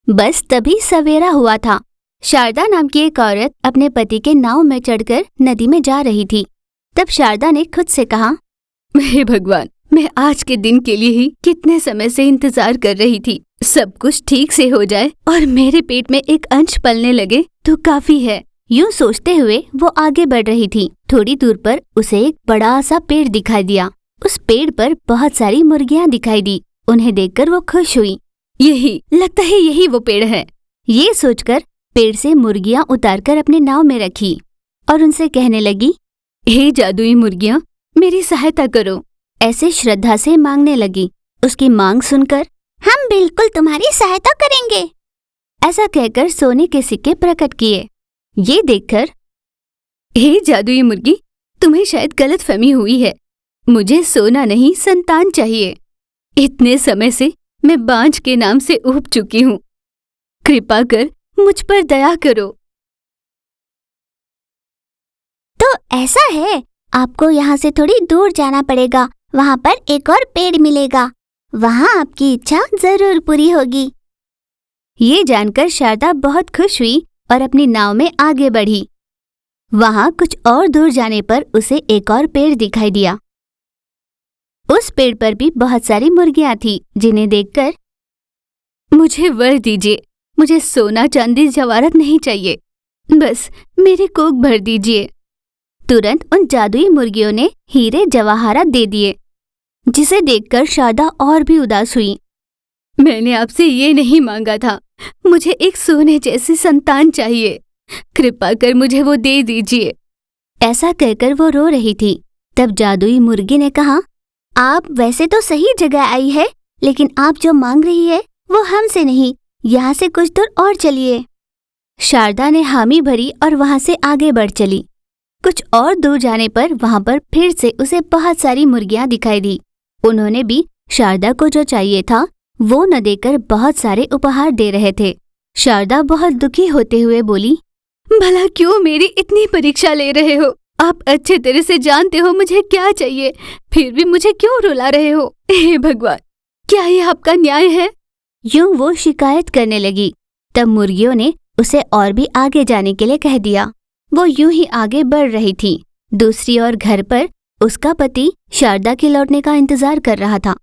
बस तभी सवेरा हुआ था। शारदा नाम की एक औरत अपने पति के नाव में चढ़कर नदी में जा रही थी। तब शारदा ने खुद से कहा, हे भगवान, मैं आज के दिन के लिए ही कितने समय से इंतजार कर रही थी। सब कुछ ठीक से हो जाए और मेरे पेट में एक अंश पलने लगे तो काफी है। यूं सोचते हुए वो आगे बढ़ रही थी। थोड़ी दूर पर उसे एक बड़ा सा पेड़ दिखाई दिया। उस पेड़ पर बहुत सारी मुर्गियां दिखाई दी। उन्हें देखकर वो खुश हुई। लगता है यही वो पेड़ है। ये सोचकर पेड़ से मुर्गियां उतारकर अपने नाव में रखी और उनसे कहने लगी, हे जादुई मुर्गियां, मेरी सहायता करो। ऐसे श्रद्धा से मांगने लगी। उसकी मांग सुनकर, हम बिल्कुल तुम्हारी सहायता करेंगे, ऐसा कहकर सोने के सिक्के प्रकट किए। ये देखकर, हे जादुई मुर्गी, तुम्हें शायद गलतफहमी हुई है। मुझे सोना नहीं, संतान चाहिए। इतने समय से मैं बांझ के नाम से ऊब चुकी हूँ। कृपा कर मुझ पर दया करो। तो ऐसा है, आपको यहाँ से थोड़ी दूर जाना पड़ेगा। वहाँ पर एक और पेड़ मिलेगा। वहाँ आपकी इच्छा जरूर पूरी होगी। ये जानकर शारदा बहुत खुश हुई और अपनी नाव में आगे बढ़ी। वहाँ कुछ और दूर जाने पर उसे एक और पेड़ दिखाई दिया। उस पेड़ पर भी बहुत सारी मुर्गियां थी, जिन्हें देखकर, मुझे वर दीजिए। मुझे सोना चांदी जवाहरात नहीं चाहिए, बस मेरे कोख भर दीजिए। तुरंत उन जादुई मुर्गियों ने हीरे जवाहरात दे दिए, जिसे देखकर शारदा और भी उदास हुई। मैंने आपसे ये नहीं मांगा था। मुझे एक सोने जैसी संतान चाहिए। कृपा कर मुझे वो दे दीजिए। ऐसा कहकर वो रो रही थी। तब जादुई मुर्गी ने कहा, आप वैसे तो सही जगह आई है, लेकिन आप जो मांग रही है वो हमसे नहीं, यहाँ से कुछ दूर और चलिए। शारदा ने हामी भरी और वहाँ से आगे बढ़ चली। कुछ और दूर जाने पर वहाँ पर फिर से उसे बहुत सारी मुर्गियां दिखाई दी। उन्होंने भी शारदा को जो चाहिए था वो न देकर बहुत सारे उपहार दे रहे थे। शारदा बहुत दुखी होते हुए बोली, भला क्यों मेरी इतनी परीक्षा ले रहे हो? आप अच्छे तरह से जानते हो मुझे क्या चाहिए, फिर भी मुझे क्यों रुला रहे हो? हे भगवान, क्या ये आपका न्याय है? यूं वो शिकायत करने लगी। तब मुर्गियों ने उसे और भी आगे जाने के लिए कह दिया। वो यूं ही आगे बढ़ रही थी। दूसरी ओर घर पर उसका पति शारदा के लौटने का इंतजार कर रहा था।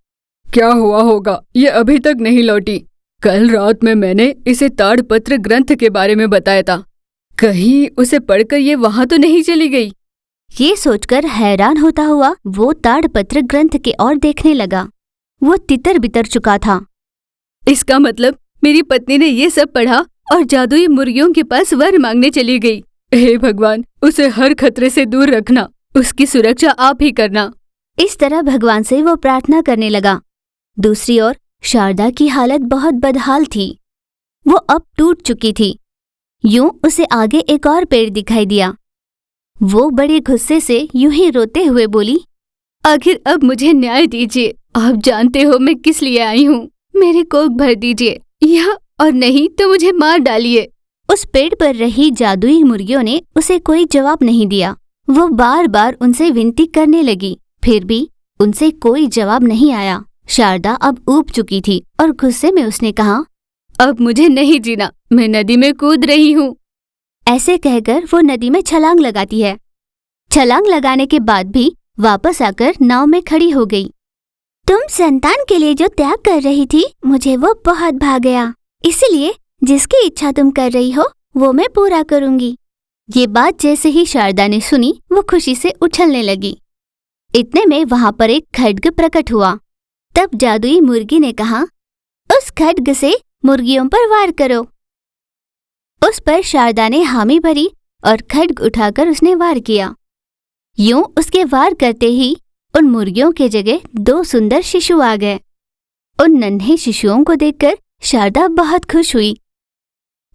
क्या हुआ होगा, ये अभी तक नहीं लौटी। कल रात में मैंने इसे ताड़पत्र ग्रंथ के बारे में बताया था। कहीं उसे पढ़कर ये वहां तो नहीं चली गई। ये सोचकर हैरान होता हुआ वो ताड़पत्र ग्रंथ के ओर देखने लगा। वो तितर बितर चुका था। इसका मतलब मेरी पत्नी ने ये सब पढ़ा और जादुई मुर्गियों के पास वर मांगने चली गई। हे भगवान, उसे हर खतरे से दूर रखना, उसकी सुरक्षा आप ही करना। इस तरह भगवान से वो प्रार्थना करने लगा। दूसरी ओर शारदा की हालत बहुत बदहाल थी। वो अब टूट चुकी थी। यूं उसे आगे एक और पेड़ दिखाई दिया। वो बड़े गुस्से से यूं ही रोते हुए बोली, आखिर अब मुझे न्याय दीजिए। आप जानते हो मैं किस लिए आई हूँ। मेरे कोख भर दीजिए, या और नहीं तो मुझे मार डालिए। उस पेड़ पर रही जादुई मुर्गियों ने उसे कोई जवाब नहीं दिया। वो बार बार उनसे विनती करने लगी, फिर भी उनसे कोई जवाब नहीं आया। शारदा अब ऊब चुकी थी और गुस्से में उसने कहा, अब मुझे नहीं जीना, मैं नदी में कूद रही हूँ। ऐसे कहकर वो नदी में छलांग लगाती है। छलांग लगाने के बाद भी वापस आकर नाव में खड़ी हो गई। तुम संतान के लिए जो त्याग कर रही थी, मुझे वो बहुत भा गया। इसलिए जिसकी इच्छा तुम कर रही हो वो मैं पूरा करूंगी। ये बात जैसे ही शारदा ने सुनी, वो खुशी से उछलने लगी। इतने में वहां पर एक खड्ग प्रकट हुआ। तब जादुई मुर्गी ने कहा, उस खड्ग से मुर्गियों पर वार करो। उस पर शारदा ने हामी भरी और खड्ग उठाकर उसने वार किया। यूं उसके वार करते ही उन मुर्गियों के जगह 2 सुंदर शिशु आ गए। उन नन्हे शिशुओं को देखकर शारदा बहुत खुश हुई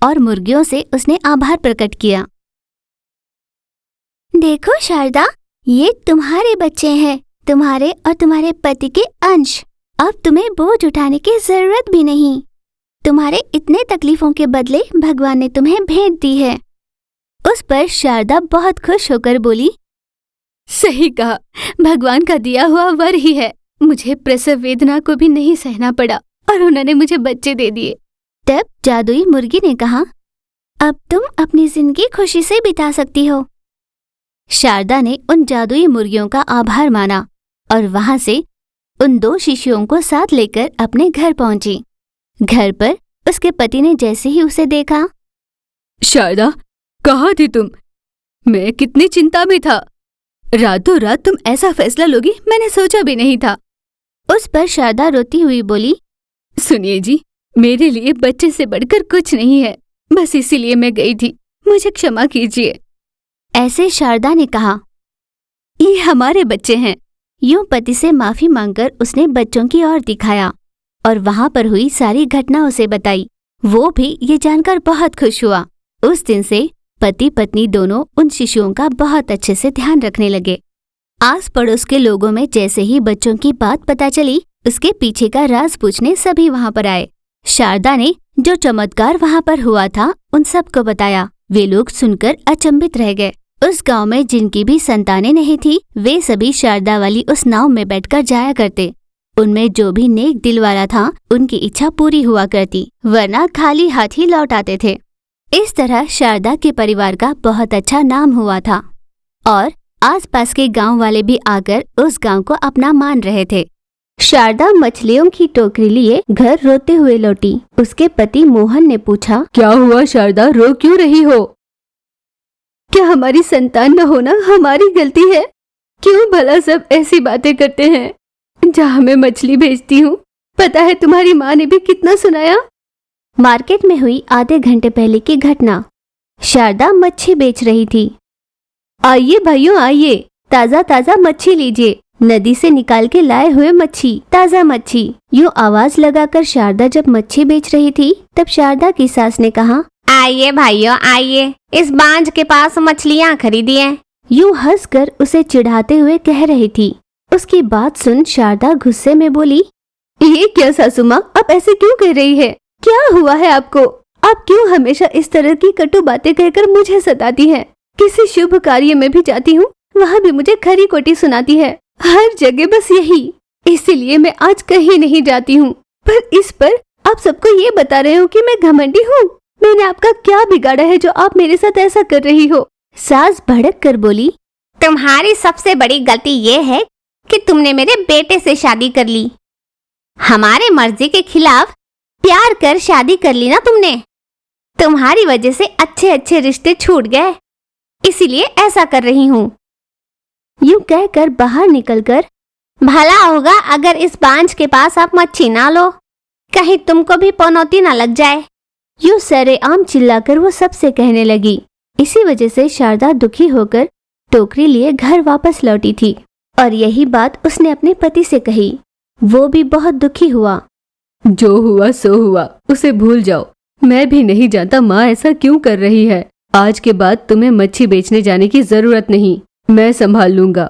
और मुर्गियों से उसने आभार प्रकट किया। देखो शारदा, ये तुम्हारे बच्चे हैं, तुम्हारे और तुम्हारे पति के अंश। अब तुम्हें बोझ उठाने की जरूरत भी नहीं। तुम्हारे इतने तकलीफों के बदले भगवान ने तुम्हें भेंट दी है। उस पर शारदा बहुत खुश होकर बोली, सही कहा, भगवान का दिया हुआ वर ही है। मुझे प्रसव वेदना को भी नहीं सहना पड़ा और उन्होंने मुझे बच्चे दे दिए। तब जादुई मुर्गी ने कहा, अब तुम अपनी जिंदगी खुशी से बिता सकती हो। शारदा ने उन जादुई मुर्गियों का आभार माना और वहां से उन 2 शिशुओं को साथ लेकर अपने घर पहुंची। घर पर उसके पति ने जैसे ही उसे देखा, शारदा, कहाँ थी तुम? मैं कितनी चिंता में था। रातों रात तुम ऐसा फैसला लोगी मैंने सोचा भी नहीं था। उस पर शारदा रोती हुई बोली, सुनिए जी, मेरे लिए बच्चे से बढ़कर कुछ नहीं है, बस इसीलिए मैं गई थी, मुझे क्षमा कीजिए। ऐसे शारदा ने कहा, ये हमारे बच्चे हैं। यूं पति से माफी मांगकर उसने बच्चों की ओर दिखाया और वहां पर हुई सारी घटना उसे बताई। वो भी ये जानकर बहुत खुश हुआ। उस दिन से पति पत्नी दोनों उन शिशुओं का बहुत अच्छे से ध्यान रखने लगे। आस पड़ोस के लोगों में जैसे ही बच्चों की बात पता चली, उसके पीछे का राज पूछने सभी वहां पर आए। शारदा ने जो चमत्कार वहां पर हुआ था उन सबको बताया। वे लोग सुनकर अचंभित रह गए। उस गांव में जिनकी भी संतानें नहीं थी, वे सभी शारदा वाली उस नाव में बैठकर जाया करते। उनमें जो भी नेक दिल वाला था, उनकी इच्छा पूरी हुआ करती, वरना खाली हाथ ही लौट आते थे। इस तरह शारदा के परिवार का बहुत अच्छा नाम हुआ था और आसपास के गांव वाले भी आकर उस गांव को अपना मान रहे थे। शारदा मछलियों की टोकरी लिए घर रोते हुए लौटी। उसके पति मोहन ने पूछा, क्या हुआ शारदा, रो क्यों रही हो? क्या हमारी संतान न होना हमारी गलती है? क्यों भला सब ऐसी बातें करते हैं? जहाँ मैं मछली बेचती हूँ, पता है तुम्हारी माँ ने भी कितना सुनाया। मार्केट में हुई आधे घंटे पहले की घटना। शारदा मच्छी बेच रही थी। आइए भाइयों आइए, ताजा ताजा मच्छी लीजिए, नदी से निकाल के लाए हुए मच्छी, ताजा मच्छी। यूं आवाज लगाकर शारदा जब मच्छी बेच रही थी, तब शारदा की सास ने कहा, आइए भाइयों आइए, इस बांझ के पास मछलियाँ खरीदिए। यूं हंसकर उसे चिढ़ाते हुए कह रही थी। उसकी बात सुन शारदा गुस्से में बोली, ये क्या सासू माँ, आप ऐसे क्यों कह रही है? क्या हुआ है आपको? आप क्यों हमेशा इस तरह की कटु बातें कहकर मुझे सताती हैं? किसी शुभ कार्य में भी जाती हूँ, वहाँ भी मुझे खरी खोटी सुनाती है। हर जगह बस यही, इसीलिए मैं आज कहीं नहीं जाती हूँ। पर इस पर आप सबको ये बता रहे हो कि मैं घमंडी हूँ। मैंने आपका क्या बिगाड़ा है जो आप मेरे साथ ऐसा कर रही हो? सास भड़क कर बोली, तुम्हारी सबसे बड़ी गलती ये है कि तुमने मेरे बेटे से शादी कर ली। हमारे मर्जी के खिलाफ प्यार कर शादी कर ली ना तुमने। तुम्हारी वजह से अच्छे अच्छे रिश्ते छूट गए, इसीलिए ऐसा कर रही हूँ। यूं कहकर बाहर निकलकर, भला होगा अगर इस बांझ के पास आप मच्छी ना लो, कहीं तुमको भी पनौती ना लग जाए। यूं सरेआम चिल्लाकर वो सबसे कहने लगी। इसी वजह से शारदा दुखी होकर टोकरी लिए घर वापस लौटी थी और यही बात उसने अपने पति से कही। वो भी बहुत दुखी हुआ। जो हुआ सो हुआ, उसे भूल जाओ। मैं भी नहीं जानता माँ ऐसा क्यों कर रही है। आज के बाद तुम्हें मच्छी बेचने जाने की जरूरत नहीं, मैं संभाल लूंगा।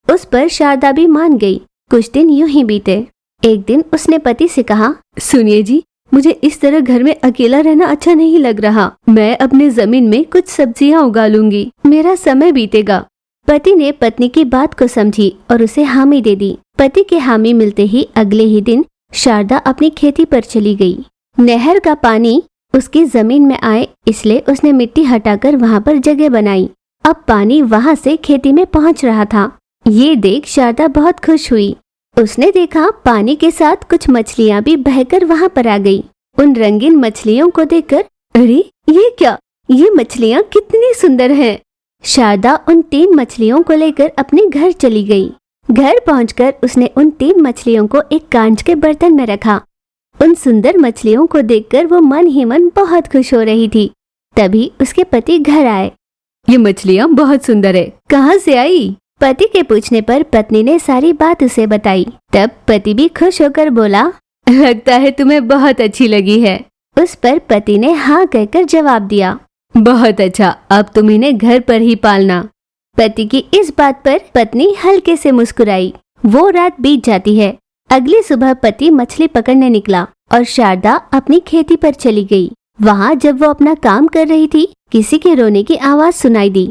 उस पर शारदा भी मान गई। कुछ दिन यूं ही बीते। एक दिन उसने पति से कहा, सुनिए जी, मुझे इस तरह घर में अकेला रहना अच्छा नहीं लग रहा। मैं अपने जमीन में कुछ सब्जियां उगा लूंगी, मेरा समय बीतेगा। पति ने पत्नी की बात को समझी और उसे हामी दे दी। पति के हामी मिलते ही अगले ही दिन शारदा अपनी खेती पर चली गई। नहर का पानी उसकी जमीन में आए, इसलिए उसने मिट्टी हटाकर वहां पर जगह बनाई। अब पानी वहां से खेती में पहुंच रहा था। ये देख शारदा बहुत खुश हुई। उसने देखा पानी के साथ कुछ मछलियां भी बहकर वहां पर आ गई। उन रंगीन मछलियों को देखकर, अरे ये क्या, ये मछलियां कितनी सुंदर हैं। शारदा उन 3 मछलियों को लेकर अपने घर चली गई। घर पहुंचकर उसने उन 3 मछलियों को एक कांच के बर्तन में रखा। उन सुंदर मछलियों को देखकर वो मन ही मन बहुत खुश हो रही थी। तभी उसके पति घर आए। ये मछलियाँ बहुत सुंदर है, कहाँ से आई? पति के पूछने पर पत्नी ने सारी बात उसे बताई। तब पति भी खुश होकर बोला, लगता है तुम्हें बहुत अच्छी लगी है। उस पर पति ने हाँ कहकर जवाब दिया। बहुत अच्छा, अब तुम इन्हें घर पर ही पालना। पति की इस बात पर पत्नी हल्के से मुस्कुराई। वो रात बीत जाती है। अगली सुबह पति मछली पकड़ने निकला और शारदा अपनी खेती पर चली गई। वहाँ जब वो अपना काम कर रही थी, किसी के रोने की आवाज सुनाई दी।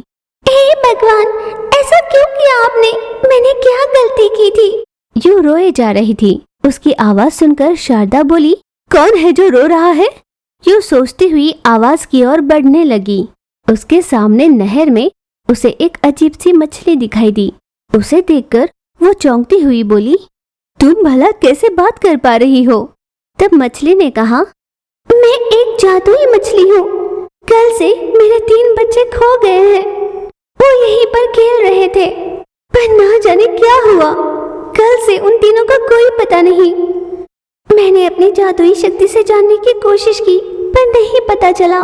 हे भगवान, ऐसा क्यों किया आपने? मैंने क्या गलती की थी? यूं रोए जा रही थी। उसकी आवाज सुनकर शारदा बोली, कौन है जो रो रहा है? यूं सोचती हुई आवाज की ओर बढ़ने लगी। उसके सामने नहर में उसे एक अजीब सी मछली दिखाई दी। उसे देखकर वो चौंकती हुई बोली, तुम भला कैसे बात कर पा रही हो? तब मछली ने कहा, मैं एक जादुई मछली हूँ। कल से मेरे 3 बच्चे खो गए हैं। वो यहीं पर खेल रहे थे, पर ना जाने क्या हुआ। कल से उन तीनों का कोई पता नहीं। मैंने अपनी जादुई शक्ति से जानने की कोशिश की, पर नहीं पता चला।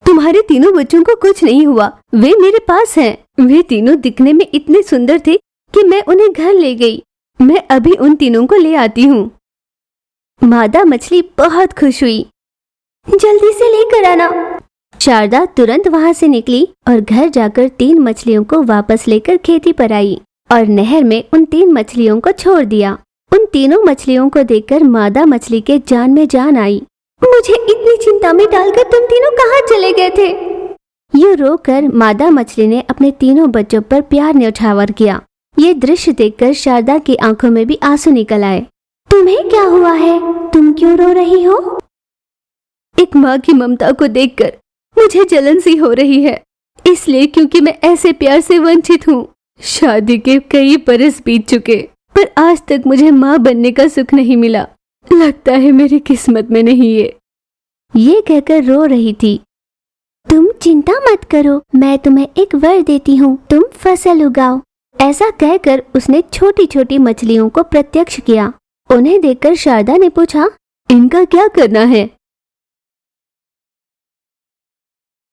तुम्हारे तीनों बच्चों को कुछ नहीं हुआ, वे मेरे पास हैं। वे तीनों दिखने में इतने सुंदर थे कि मैं उन्हें घर ले गई। मैं अभी उन तीनों को ले आती हूँ। मादा मछली बहुत खुश हुई। जल्दी से लेकर आना। शारदा तुरंत वहां से निकली और घर जाकर 3 मछलियों को वापस लेकर खेती पर आई और नहर में उन 3 मछलियों को छोड़ दिया। उन तीनों मछलियों को देखकर मादा मछली के जान में जान आई। मुझे इतनी चिंता में डालकर तुम तीनों कहाँ चले गए थे? यूं रोकर मादा मछली ने अपने तीनों बच्चों पर प्यार न्यौछावर किया। ये दृश्य देखकर शारदा की आंखों में भी आंसू निकल आए। तुम्हें क्या हुआ है? तुम क्यों रो रही हो? एक माँ की ममता को देखकर मुझे जलन सी हो रही है, इसलिए क्योंकि मैं ऐसे प्यार से वंचित हूँ। शादी के कई बरस बीत चुके, पर आज तक मुझे माँ बनने का सुख नहीं मिला। लगता है मेरी किस्मत में नहीं है। ये कहकर रो रही थी। तुम चिंता मत करो, मैं तुम्हें एक वर देती हूँ, तुम फसल उगाओ। ऐसा कहकर उसने छोटी छोटी मछलियों को प्रत्यक्ष किया। उन्हें देखकर शारदा ने पूछा, इनका क्या करना है?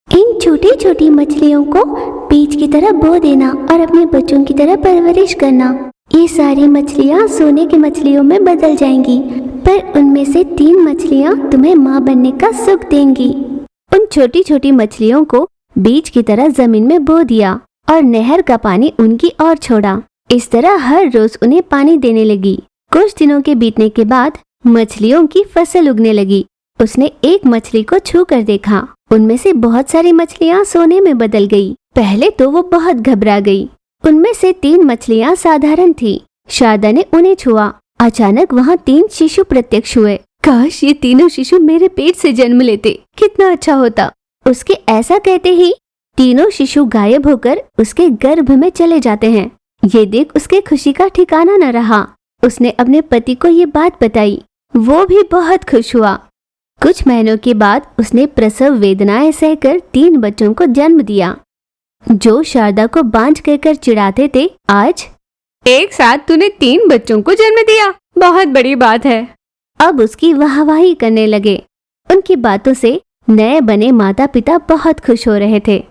इन छोटी छोटी मछलियों को बीज की तरह बो देना और अपने बच्चों की तरह परवरिश करना। ये सारी मछलियाँ सोने की मछलियों में बदल जाएंगी, पर उनमें से 3 मछलियाँ तुम्हें माँ बनने का सुख देंगी। उन छोटी छोटी मछलियों को बीज की तरह जमीन में बो दिया और नहर का पानी उनकी ओर छोड़ा। इस तरह हर रोज उन्हें पानी देने लगी। कुछ दिनों के बीतने के बाद मछलियों की फसल उगने लगी। उसने एक मछली को छू कर देखा। उनमें से बहुत सारी मछलियाँ सोने में बदल गई। पहले तो वो बहुत घबरा गई। उनमें से 3 मछलियाँ साधारण थी। शारदा ने उन्हें छुआ। अचानक वहाँ 3 शिशु प्रत्यक्ष हुए। काश ये तीनों शिशु मेरे पेट से जन्म लेते, कितना अच्छा होता। उसके ऐसा कहते ही तीनों शिशु गायब होकर उसके गर्भ में चले जाते हैं। ये देख उसके खुशी का ठिकाना न रहा। उसने अपने पति को ये बात बताई। वो भी बहुत खुश हुआ। कुछ महीनों के बाद उसने प्रसव वेदनाएं सहकर 3 बच्चों को जन्म दिया। जो शारदा को बांझ कहकर चिढ़ाते थे, आज एक साथ तूने 3 बच्चों को जन्म दिया, बहुत बड़ी बात है। अब उसकी वाहवाही करने लगे। उनकी बातों से नए बने माता पिता बहुत खुश हो रहे थे।